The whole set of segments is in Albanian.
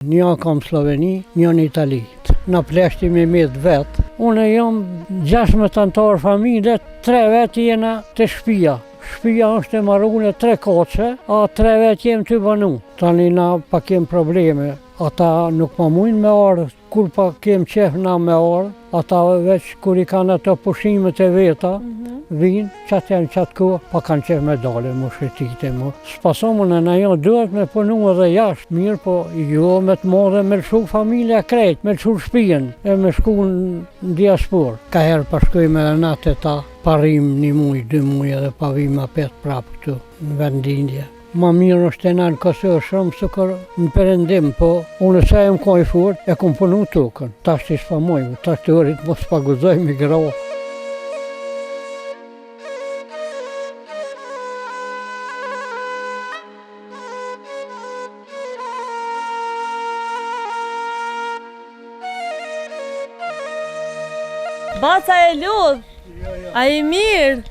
Një kam Sloveni, një në Itali. Në pleshti me vetë. Unë jam 16 antarë familje, 3 vetë jena të shtëpia. Shtëpia është e marrune 3 koce, a 3 vetë jem të banu. Tani na pa kem probleme. Ata nuk pa mujnë me ardhë, kur pa kem qef na me ardhë, ata veç kur i kanë ato pushimet e veta, vinë, qatë janë qatë kohë, pa kanë qef me dale, mu shëtite mu. Spasomën na jo duhet me punu edhe jashtë, mirë po jo me të modhe me lëshu familja krejt, me lëshu shpijen, e me shku në diaspor. Ka herë pa shkojme edhe natë ta, parim 1 muj, 2 muj edhe pa vim apet prapë këtu, në vendindje. Ma mirë është e në Kosovë shumë së kërë në Perëndim, po unë sa e më koj fort, e kom punu tukën. Tash të shpamojmë, tash të orit mos paguzojmë i gra. Baca e lodh, a i mirë?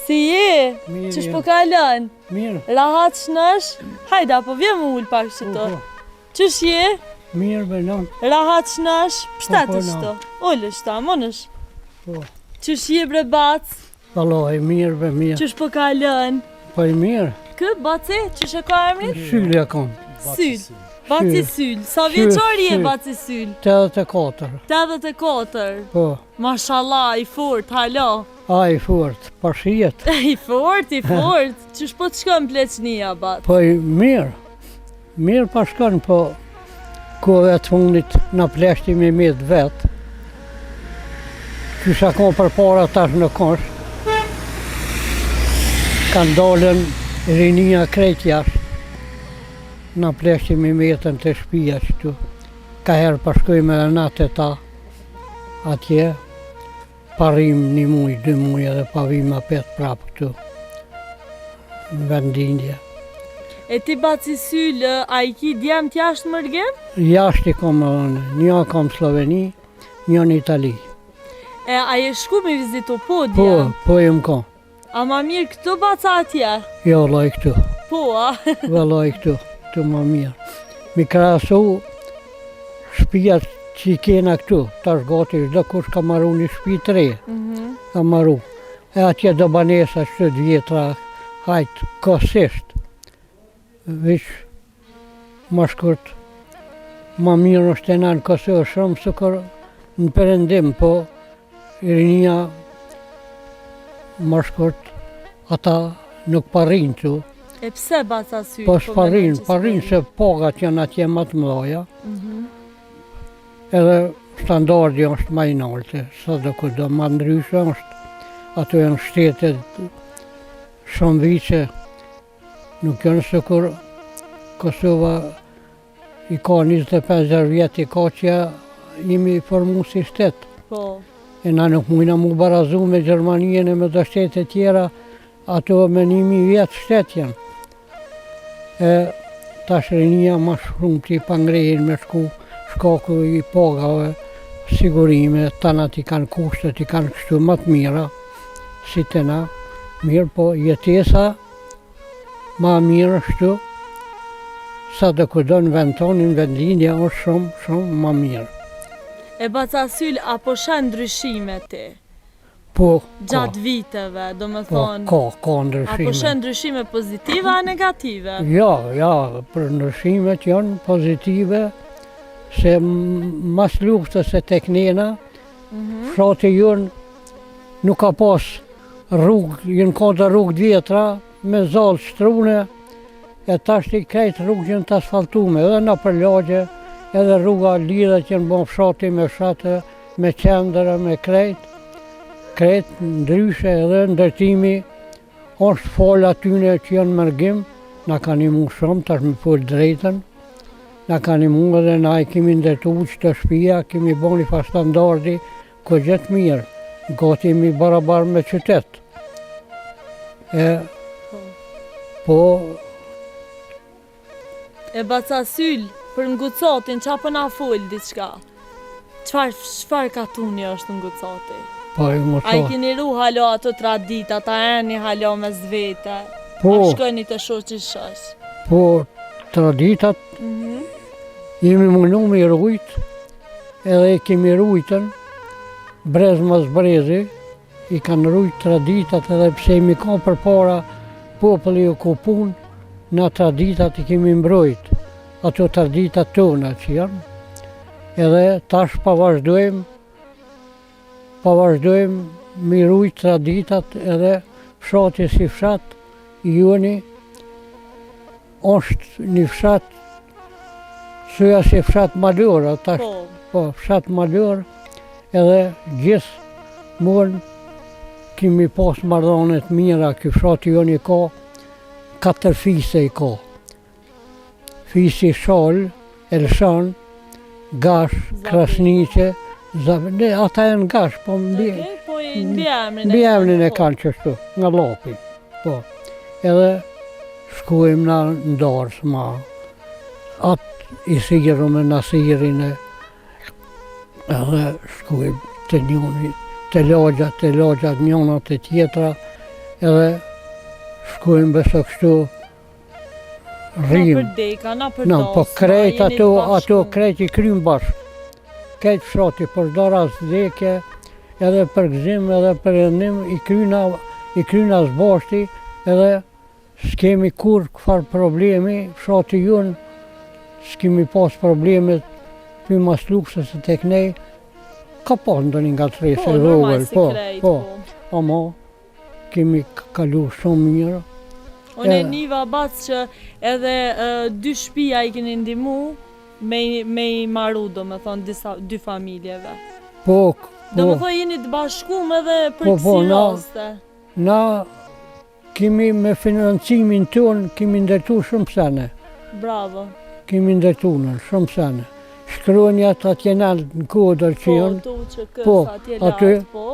Si je? Qësh po kalon? Mirë. Rahat shnesh? Hajda, po vje më ullë pak qëto. Qësh je? Mirë, belon. Rahat shnesh? Pështetë qëto. Ullë shta, monësh. Qësh je bre bac? Valoj, mirë be mirë. Qësh po kalon? Po i mirë. Kë, baci? Qësh e ka emrin? Syli e kom. Syl. Baci Syl. Sa vjeqari je baci Syl? 84. 84. Po. Mashallah, i fort, halo. A i fort, pashijet. I fort, i fort. Qësh po të shkon pleçnia, bat? Po i mirë. Mirë pa shkon, po kohëve të fundit në pleshti me vetë. Qysha kom për para tash në kosh. Kanë dalën rinia krejt jashtë. Në pleshti me metën të shtëpia qëtu. Ka herë pa shkojme edhe natë ta atje. Parim 1 muj, 2 muj edhe pa vim apet prapë këtu. Në vendindje. E ti baci Syl, a i ki djem t'jashtë mërgem? Jashtë i kom një kam Sloveni, një në Itali. E a je shku me vizitu po djem? Po e më kom. A ma mirë këtu baca atje? Jo, loj këtu. Po, a? Loj këtu, këtu ma mirë. Mi krasu shpijat që i kena këtu, tash gati çdo kush ka marru një shtëpi të re. Ka marru. E atje do banesa që të vjetra, hajtë, kosisht. Veç, ma shkurt, ma mirë është e në Kosovë shumë së kërë në Perëndim, po rinia, ma shkurt, ata nuk parin tu. E pse baca Syl? Po s'parin se pagat janë atje më të mëdha. Edhe standardi është ma i nalte, sa do kudo ma ndryshë është. Ato janë shtetet shumë vice, nuk janë se kur Kosova i ka 25 vjetë i ka që jemi formu si shtet. Po. E na nuk mujna mu barazu me Gjermanien e me do shtetet tjera, ato me 1000 vjetë shtet janë. E tash rinia ma shumë që i pangrejnë me shkaku i pagave, sigurime, tanat i kanë kushtet, i kanë kështu më të mira, si të na, mirë po jetesa ma mirë shtu, sa do kudo në vend tonë, në vendindja është shumë, shumë ma mirë. E baca Syl, a po shen ndryshime ti? Po, Gjatë viteve, do me thonë. Ka ndryshime. A po shen ndryshime pozitive a negative? Ja, për ndryshimet janë pozitive, se mas luftës e tek nena, fshati jonë nuk ka pas rrugë, jënë konta rrugë vjetra, me zalë shtrune, e tash i krejt rrugë jënë të asfaltume, edhe në përlagje, edhe rruga lidhet që në bon fshati me fshate, me qendere, me krejt ndryshe edhe ndërtimi është fol atyne që janë mërgim, na ka nimu shumë, tash me fol drejten, na ka nimu edhe na i kemi ndërtu që të shtëpia, kemi boni fa standardi ko gjithë mirë, gati jemi barabar me qytet. E baca Syl, për ngucatin, qa për na fol diçka? Çfarë katuni është ngucati? Po i ngucati. A i keni ru halo ato tradita, ta eni halo me zvete? Po. A shkojni të shoqi shosh? Po, traditat Jemi mundu me i rujt, edhe kemi rujtën, brez mas brezi, i kanë rujt traditat edhe pse mi ka për para populli okupun, na traditat i kemi mbrojt, ato traditat tona që janë, edhe tash pavazhdojmë me i rujt traditat edhe fshati si fshat, Joni është një fshat, soja si fshat malor, tash po fshat malor, edhe gjithë muën kemi pas marrëdhënie të mira, ky fshati joni ka 4 fise i ka. Fisi Shol, Elshan, Gash, Krasniqe, ata janë Gash, po mbi emrin e kanë qështu, nga Lapi. Po. Edhe shkojmë na ndarës ma. Atë i sigiru me Nasirin edhe shkojmë të njoni, të lagjat njonat e tjetra, edhe shkojmë beso kështu rrim. Po krejt ato krejt i krym bashkë. Krejt fshati për daras dheke, edhe për gzim, edhe për rëndim, i kryna zbashti, edhe s'kemi kur këfar problemi, fshati jonë, s'kemi pas problemet për mas luksës e tek nej, ka pas ndonjë nga tresë e vogël, po, ama kemi kalu shumë mirë. Unë e niva bac që edhe 2 shtëpia i keni ndihmu me i marru, do me thonë, 2 familjeve. Po. Do me thonë jeni të bashkum edhe për kësi raste. Na kemi me financimin tonë, kemi ndërtu shumë sene. Bravo. Kemi ndërtu në shumë sene. Shkronjat atje në kodër që janë. Po, tu që kësë atje lartë, po.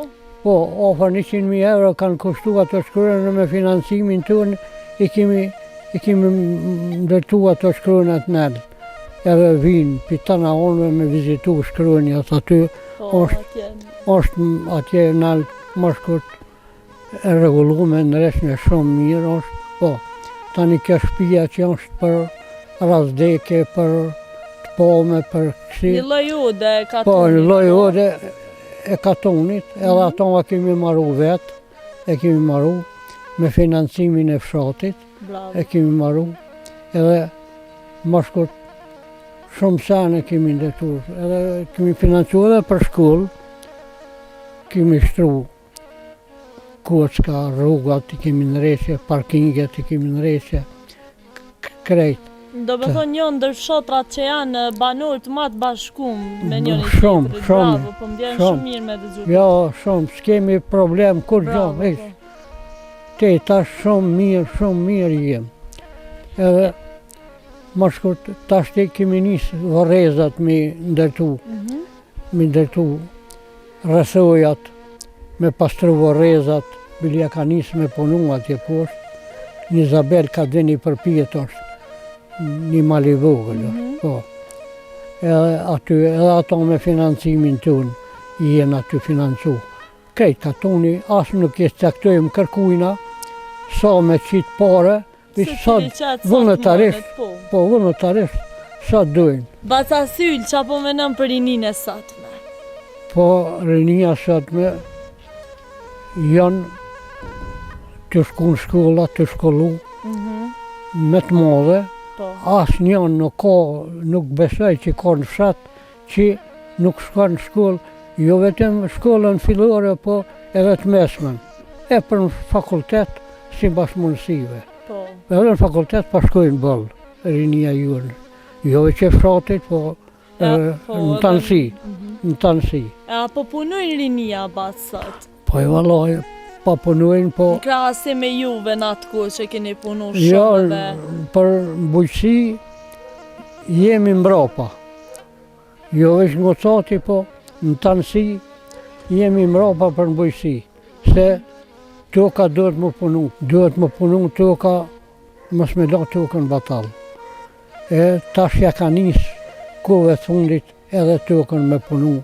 Po, ofër 100.000 euro kanë kushtu ato shkronjat me financimin tonë, i kemi ndërtu ato shkronjat nëllë. Edhe vinë për të na onve me vizitu shkronjat aty. Është atje nëllë më shkurt e regullume në resme shumë mirë është. Po, tani kjo shtëpia që është për razdeke, për të pome, për kësi. Një lojode e katonit. Po, një lojode e katonit, edhe ato ma kemi marru vetë, e kemi marru me financimin e fshatit, e kemi marru, edhe më shkurt shumë sene kemi ndërtur, edhe kemi financu edhe për shkollë, kemi shtru kocka, rrugat, i kemi nreshe, parkinget i kemi nreshe, krejt. Do me thonë një ndër fshatrat që janë banorët më të bashkum me njëri tjetrit. Bravo, po m'bjen shumë mirë me dëgju. Jo, shumë, s'kemi problem, kur gjo, te tash shumë mirë jem. Edhe, më shkurt, tash te kemi njësë vërrezat me ndërtu rësojat, me pastru vërrezat, bilja ka njësë me punu atje poshtë, një Izabel ka dhe një përpijet është, një mali vogël, po. Edhe ato me financimin tonë, jenë aty financu. Krejt ka toni, asë nuk jesë caktojmë kërkujna, sa me qitë pare, vullnetarisht, po vullnetarisht, sa dojnë. Baca Syll, qa po menëm për rinin e sotme? Po, rinia sotme janë të shku në shkolla, të shkollu, me të madhe, asë njën nuk besoj që ka në fshat, që nuk shka në shkollë, jo vetëm shkollën fillore, po edhe të mesmen, e për në fakultet si bashkëmundësive. Edhe në fakultet pa shkojnë bëllë, rinia junë, jo veç e fshatit, po në tanësi. A po punojnë rinia batë sot? Po e valoj, pa punojnë, po... Në krahasi me juve në atë kohë që keni punu shumë dhe... Jo, për bujqësi jemi mbrapa. Jo veç ngocati, po në tanësi jemi mbrapa për bujqësi. Se toka duhet më punu. Duhet më punu toka, mos me la tokën batalë. Tash ja ka njësë kove të fundit edhe tokën me punu.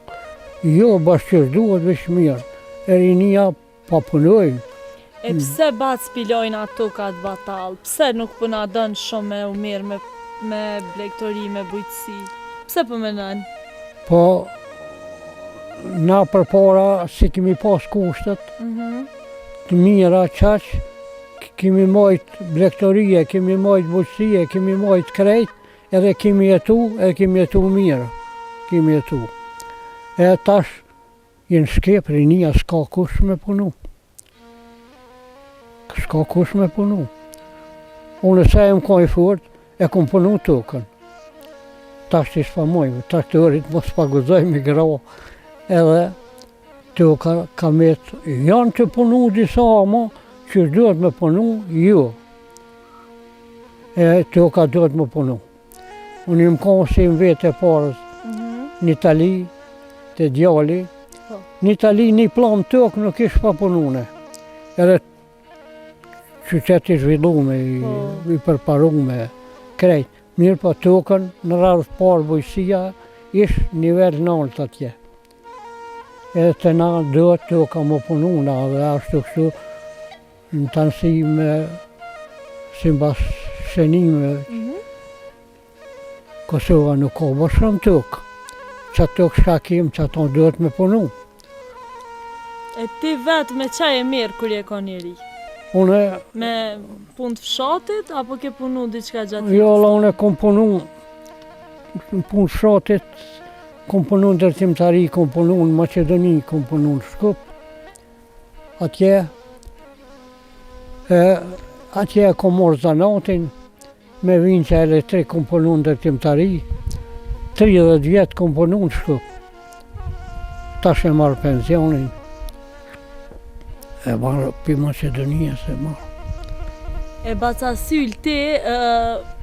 Jo bashkës duhet veç mirë. Rinia pa punojnë. E pse bac pilojnë ato ka të batalë? Pse nuk puna dënë shumë me u mirë me blegtori, me bujqësi? Pse po menon? Po, na përpara si kemi pas kushtet, të mira qaq, kemi mojt blegtorie, kemi mojt bujqësie, kemi mojt krejt, edhe kemi jetu mirë, kemi jetu. E tash, jenë Shkep, rinia, s'ka kush me punu. S'ka kush me punu. Unë se e më kaj fort, e kom punu tukën. Tash t'i s'pamojme, tash tëërit mos paguzoj me gra, edhe tuka ka met, janë të punu disa ama, që duhet me punu, jo. E tuka duhet me punu. Unë im ka si më vete e parës, në Itali, të djali, në Itali një plam tukë nuk ishë pa punune. Edhe qyteti zhvillume, i përparume, krejt. Mirë po tukën, në radhë parë bujësia, ishë nivel nalt atje. Edhe të na duhet tuka më pununa, dhe ashtu kështu në të nësime, si mbas shenime, Kosova nuk ka më shumë tukë. Që tukë shka kim, që ato duhet me punu. E ti vetë me qaj e mirë kur je ka njëri? Une, Me punë të fshatit, apo ke punu diçka gjatë? jo, la une kom punu, në punë fshatit, kom punu në ndërtimtari, kom punu në Macedoni, kom punu në Shkup. Atje kom morë zanatin, me vinqa elektrik kom punu në ndërtimtari, 30 vjetë kom punu në Shkup. Tash e marrë pensionin. E marrë pi Macedonijës e marrë. E baca syl ti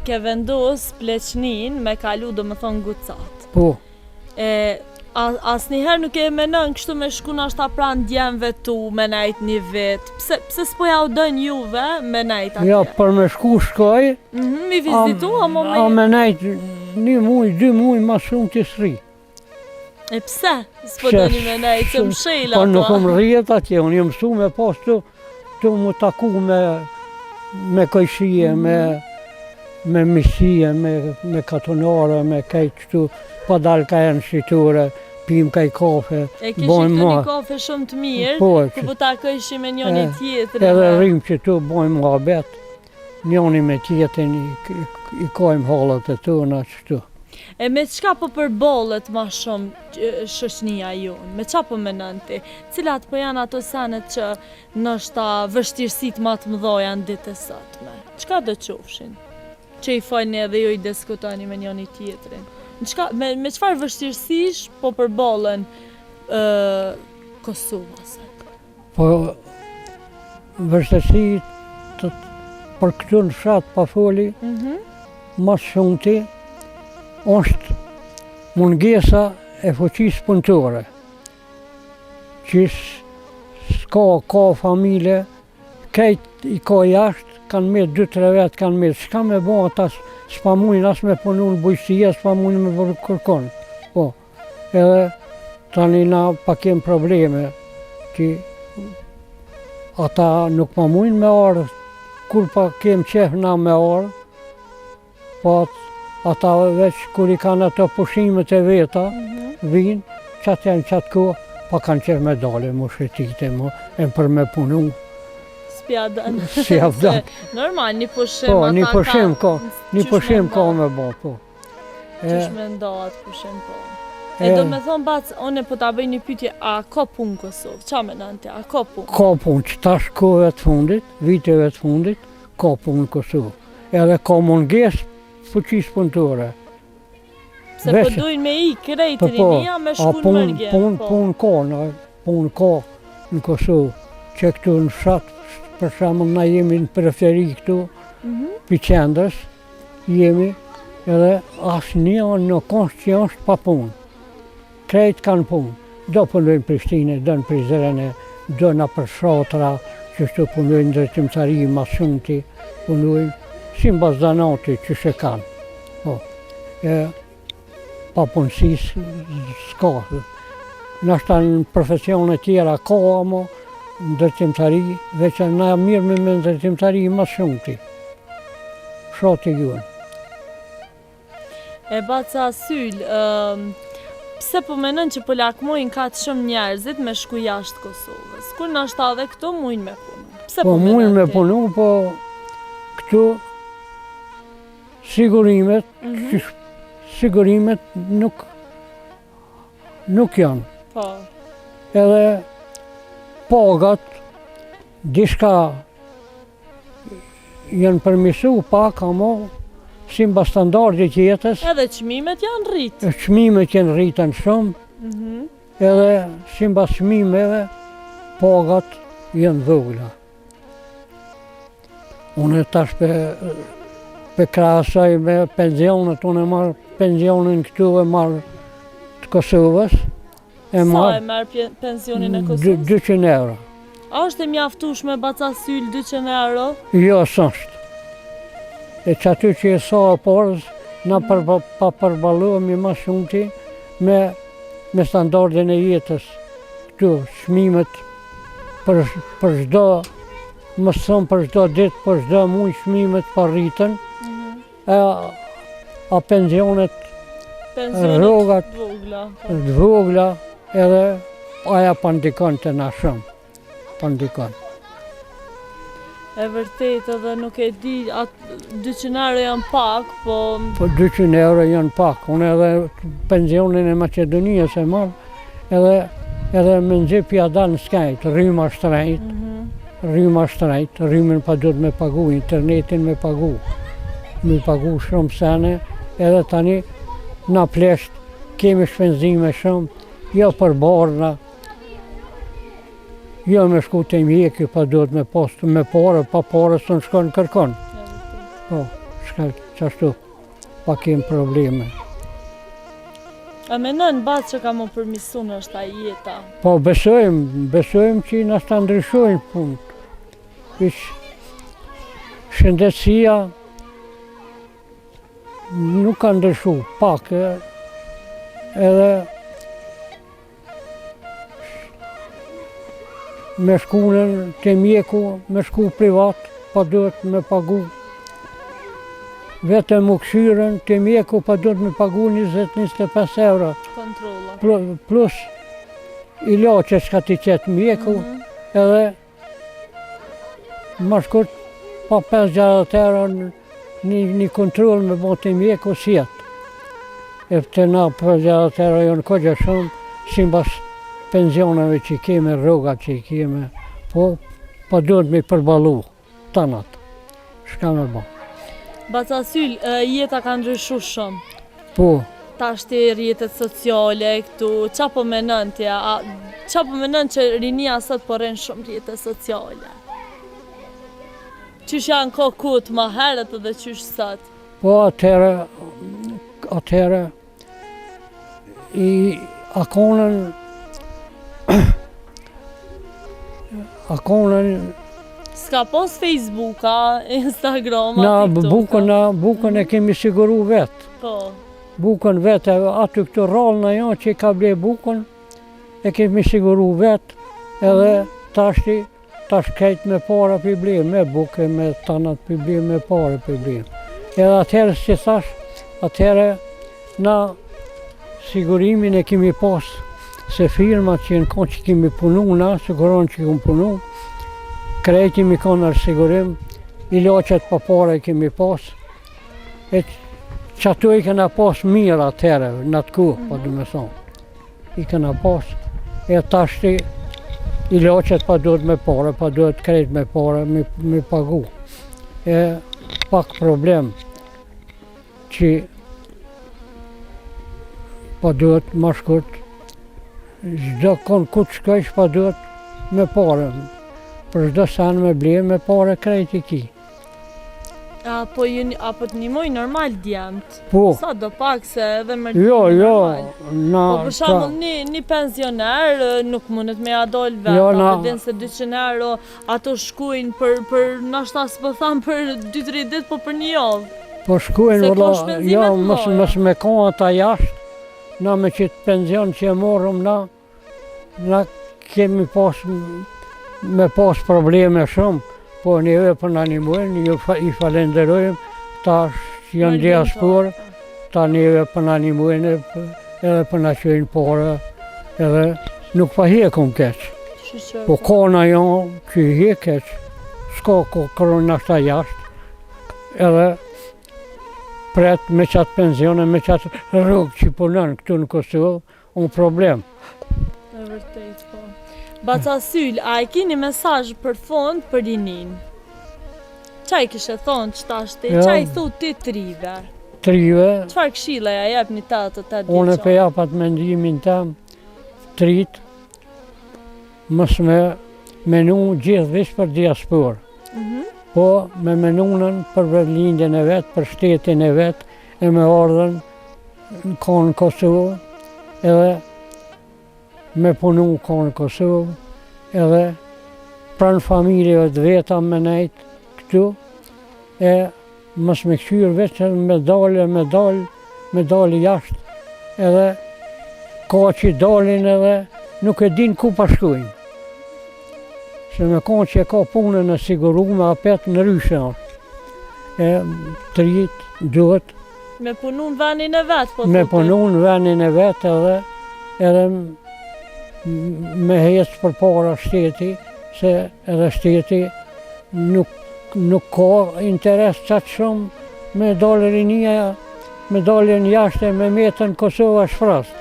ke vendos pleqnin me kalu do me thonë Gucat. Po, Asnjëherë nuk e menon kështu me shku nashta pranë djemve tu me najt një vit. Pse s'po ja u dojnë juve me najt atje? ja, për me shku shkoj, Mi vizitu, ama a me nejt 1 muj, 2 muj, ma shumë t'i sri. E pse? S'po doni me najt, se më shejla Po nuk ato. më rrijet atje, unë jë mësu me pas të më taku me kojshie, me mishie, me katonare, me kajt qëtu, pa dal ka e në shqiture, pim kaj kafe, E kishit të një kafe shumë të mirë, Po, ku po takojshi me njëri tjetrin. edhe rrim që tu bojmë muhabet, njëni me tjetrin i kojmë hallat e tona qëtu. E me çka po përbollet ma shumë shoqënia jonë? Me qa po menon ti? Cilat po janë ato senet që ndoshta vështirësitë ma të mëdha në ditën e sotme? Çka do qofshin? Që i falni edhe ju i diskutoni me njëri tjetrin. Me çfarë vështirësish po përbollen Kosova sot? Po, vështirësi për këtu në fshat pa foli, ma shumëti, është mungesa e fuqisë punëtore. Që s'ka familje, kejt i ka jashtë, kanë me 2-3 vetë, kanë me s'ka me bo ata s'pa mujnë as me punu në bujësia, s'pa mujnë me kërkon. Po, edhe tani na pa kem probleme, që ata nuk pa mujnë me arë, kur pa kem qef na me arë, po ata veç kur i kanë ato pushimet e veta, vinë, qatë janë qatë kohë, pa kanë qef me dale, mu shetite, e për me punu. S'pja dënë. Si avdan. Normal, një pushim Po, ata një pushim ka, një qysh pushim me ka nda? me bo, po. Qysh me ndohet pushim po. E do me thonë bac, one po ta bëj një pyetje, a ka punë Kosovë? Qa menon ti, a ka punë? Ka punë, që tash kohëve të fundit, viteve të fundit, ka punë në Kosovë. Edhe ka munges fuqisë punëtore. Se po dujnë me i krejt rinia me shku në mërgje. Punë ka në Kosovë, që këtu në fshat, për shembull na jemi në periferi këtu, pi qendrës, jemi, edhe asnjë nuk është që është pa punë. Krejt kanë punë, do punojnë Prishtinë, do në Prizrene, do në për shatra, që shtu punojnë ndërtimtari, ma shumëti, punojnë, si mbas zanati që shë kanë. Po, pa punësis s'ka. Nashta në profesione tjera ka, ama ndërtimtari, veç na mirë me ndërtimtari ma shumëti. Shati juën. E baca Syl, pse po menon që po lakmojnë kaq shumë njerëzit me shku jashtë Kosovës? Kur ndoshta edhe këtu mujnë me punu. Pse Po mujnë me punu, po këtu sigurimet nuk janë. Po. Edhe pagat, dishka janë përmisu pak, ama si mba standardit jetës. Edhe çmimet janë rritë. Çmimet janë rritën shumë, edhe si mba çmimeve, pagat janë vogla. Unë tash pe krahasoj me pensionet, unë e marr pensionin këtu e marr të Kosovës. Sa e merr pensionin e Kosovës? 200 euro. A është e mjaftueshme baca Syl 200 euro? Jo, s'është. E që aty që e sa e porës, na pa përballuemi ma shumëti me standardin e jetës. Këtu, shmimet për çdo, më thëmë për çdo ditë, për çdo muaj shmimet pa rritën, a pensionet rrogat vogla, edhe aja pa ndikon të na shumë, pa ndikon. E vërtet edhe nuk e di, 200 euro janë pak, po... Po 200 euro janë pak, unë edhe pensionin e Maqedonisë e marrë, edhe me nxepja dalë në skajt, rryma shtrejt, rrymin pa duhet me pagu, internetin me pagu shumë sene, edhe tani na plesht, kemi shpenzime shumë, jo për barna, jo me shku të mjekë, pa duhet me postu me pare, pa pare së në shkon kërkon. Po, shka qashtu, pa kem probleme. A menon batë që ka më përmisu në është a jeta? Po, besojmë që na sta ndryshojnë punët. Shëndetësia nuk ka ndryshu, pak, edhe me shkunën të mjeku, me shku privat, pa duhet me pagu. Vetëm më këshyren të mjeku, pa duhet me pagu 20-25 euro. Kontrolla. Plus ilaçe që ka t'i qetë mjeku, edhe ma shkurt pa 5-60 euro një kontrol me bo të mjeku sjetë. E të na 5-60 euro janë kogja shumë, si mbas pensioneve që i keme, rrogat që i keme, po duhet me përbalu, tanat, shka me bo. Baca Syl, jeta ka ndryshu shumë. Po. Ta shti rjetet sociale këtu, qa po menon tja, qa po menon që rinia sot po rrenë shumë rjetet sociale? Qysh janë kokut ma herët edhe qysh sot? Po atëherë, akonën s'ka pos Facebooka, Instagrama, TikToka? Bukën e kemi siguru vetë. Po. Bukën vetë, aty këtë rallë në janë që i ka ble bukën, e kemi siguru vetë, edhe tash kejt me para për ble, me buke, me tanat për ble, me para për ble. Edhe atëherë si thash, atëherë na sigurimin e kemi pas, se firmat që në kanë që kemi punu na, siguron që kemi punu, krejti mi kanë arsigurim, ilaçet pa pare kemi pas, e që ato i kena pas mirë atëherë, në atë kohë, pa du me thonë. I kena pas, e tashti ilaçet pa duhet me pare, pa duhet krejt me pare, me pagu. E pak problem që pa duhet ma shkurt, çdo konë ku të shkojsh pa duhet me pare. Për çdo sen me ble me pare krejt i ki. Apo të njëmoj normal djemët? Po. Sa do pak se edhe me Jo, Po për shembull një pensioner nuk mundet me adol vetë, din se 200 euro ato shkujnë për nashta s'po tham për 2-3 ditë, po për një javë. Po shkujnë, jo, mos me konë ata jashtë, na me qitë pension që e morëm na kemi me pas probleme shumë, po njëve për në animojnë, i falenderojmë, tash janë diasporë, ta neve për na animojnë edhe për na qojnë pare, edhe nuk pa hjekum keq. Po kona janë që i hje keq, s'ka kërën nashta jashtë, edhe pret me qatë pensione, me qatë rrugë që punën këtu në Kosovë, unë problem. E vërtet, po. Baca Syl, a e kini mesazh për fond për rinin? Qaj kishe thonë që tashti, qaj thu ti trive? Trive, Qfar këshilla ja jep një tatë të di unë pe japat mendimin tem, trit, mës me menu gjithë vish për diasporë. Po me menunën për vendlindjen e vetë, për shtetin e vetë, e me ardhen në konë Kosovë, edhe me punu konë Kosovë, edhe pranë familjeve të veta me nejtë këtu, e mës me këshyrë veç me dalë jashtë, edhe ka që dalin edhe nuk e din ku pa shkojnë. Se me konë që e ka punën e sigurume, apet në ryshe anë. E trit, duhet. Me punu në venin e vetë, po Me punu në venin e vetë edhe me hecë për para shteti, se edhe shteti nuk ka interes qatë shumë me dalë rinia, me dalën jashtë e me metën Kosova shprastë.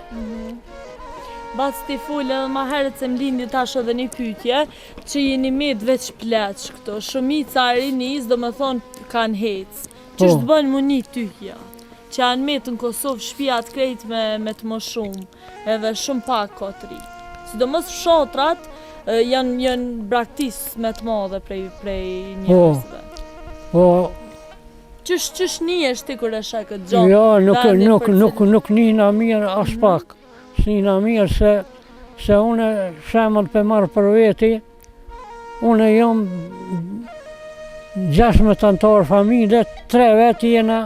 Bac t'i full edhe ma herët se m'lindi tash edhe një pytje, që jeni met veç pleq këto, shumica rinis do me thonë kanë hecë. Që shtë bënë mu një tyhja, që janë met në Kosovë shpijat krejt me të më shumë, edhe shumë pak ka të ri. Sidomos fshatrat janë braktis me të madhe prej njerëzve. Po, Qysh një eshti kër e shaj këtë gjohë? Jo, nuk njëna mirë as pak. S'njëna mirë se une shemën për marë për veti, une jam 16 antarë familje, 3 veti jena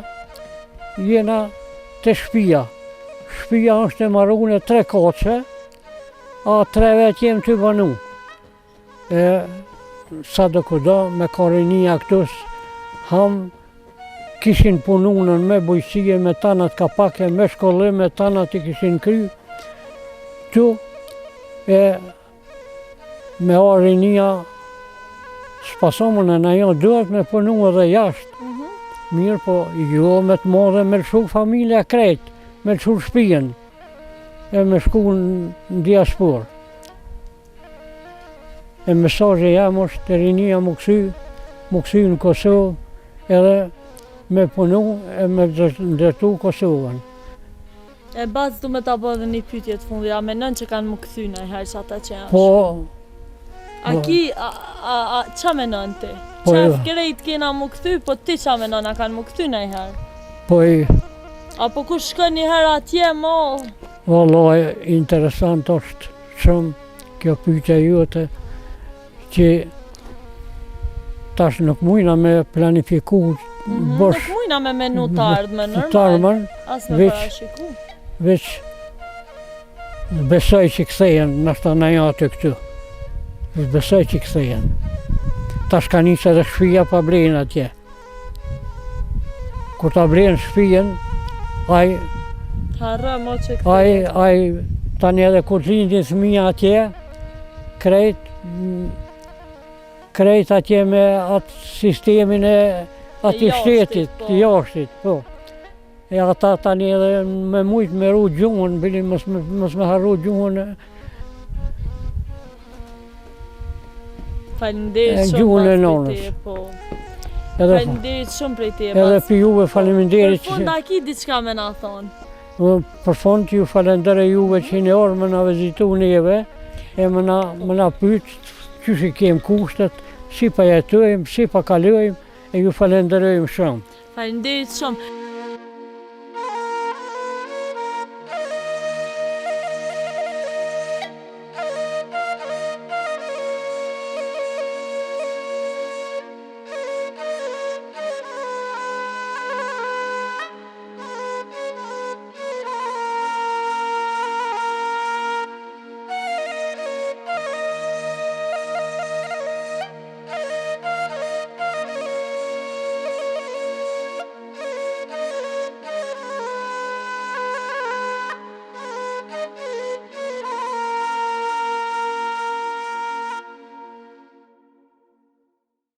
të shpia. Shpia është e marrune 3 kace, a 3 veti jem të banu. Sa do kudo me karinia këtus, kishin pununën me bujësie, me tanat kapake, me shkollim, me tanat i kishin kry. Tu, me arinia, s'pasomën e na jo duhet me punu edhe jashtë. Mirë po, jo me të modhe me lëshu familja krejt, me lëshu shpijen, e me shku në diasporë. E mesazhi jam është të rinia mu kësy në Kosovë, edhe me punu e me ndërtu Kosovën. E bac du me ta bo dhe një pytje të fundi, a menon që kanë mu këthy në i herë që ata që janë Po, qa menon ti? Qef krejt kena mu këthy, po ti qa menon a kanë mu këthy në i herë? Po Apo ku shkën një herë atje, mo? Vallaj, interesant është shumë kjo pyetja jote, që tash nuk mujna me planifiku Nuk mujna me menu të ardhme, normal, as me parashiku. Veç besoj që kthejen, nashta na jo aty këtu. Besoj që kthejen. Tash ka nisë edhe shpija pa blejnë atje. Kur ta blejnë shpijen, Harra mo që kthejen. Ai tani edhe kur lindin fëmija atje, krejt atje me atë sistemin e ati shtetit, të jashtit, po. E ata tani edhe me mujtë me ru gjuhën, bili mos me harru gjuhën. Faleminderit Gjuhën e shumë nonës. po. Faleminderit shumë prej te. Edhe për juve faleminderit. Për fund a ki diçka me na thonë? Për fund ju falenderoj juve që një orë më na vizitu neve, e më na pyet qysh i kem kushtet, si pa jetojmë, si pa kalojmë, e ju falenderojmë shumë. Faleminderit shumë.